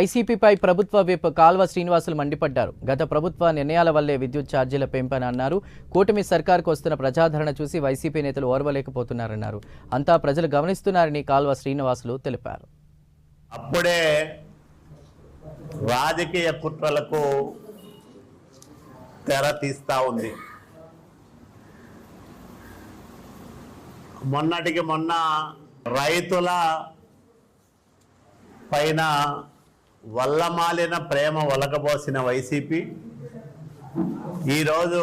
వైసీపీపై ప్రభుత్వ విప్ కాల్వ శ్రీనివాసులు మండిపడ్డారు. గత ప్రభుత్వ నిర్ణయాల వల్లే విద్యుత్ ఛార్జీల పెంపని అన్నారు. కూటమి సర్కార్కు వస్తున్న ప్రజాదరణ చూసి వైసీపీ నేతలు ఓర్వలేకపోతున్నారన్నారు. అంతా ప్రజలు గమనిస్తున్నారని కాల్వ శ్రీనివాసులు తెలిపారు. అప్పుడే రాజకీయ కుట్రలకు తెర తీస్తా ఉంది. మొన్నటికి మొన్న రైతుల పైన వల్లమాలిన ప్రేమ ఒలకబోసిన వైసీపీ ఈరోజు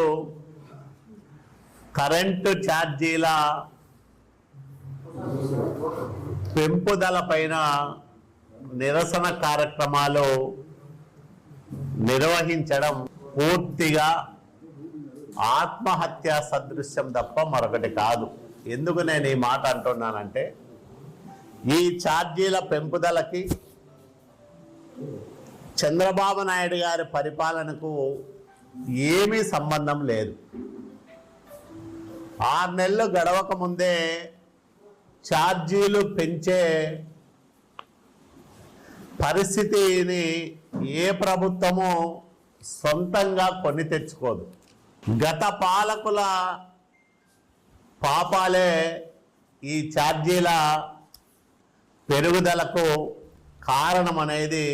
కరెంటు ఛార్జీల పెంపుదల పైన నిరసన కార్యక్రమాలు నిర్వహించడం పూర్తిగా ఆత్మహత్య సదృశ్యం తప్ప మరొకటి కాదు. ఎందుకు నేను ఈ మాట అంటున్నానంటే, ఈ ఛార్జీల పెంపుదలకి చంద్రబాబు నాయుడు గారి పరిపాలనకు ఏమీ సంబంధం లేదు. 6 నెలలు గడవక ముందే ఛార్జీలు పెంచే పరిస్థితిని ఏ ప్రభుత్వము సొంతంగా కొని తెచ్చుకోదు. గత పాలకుల పాపాలే ఈ ఛార్జీల పెరుగుదలకు కారణం అనేది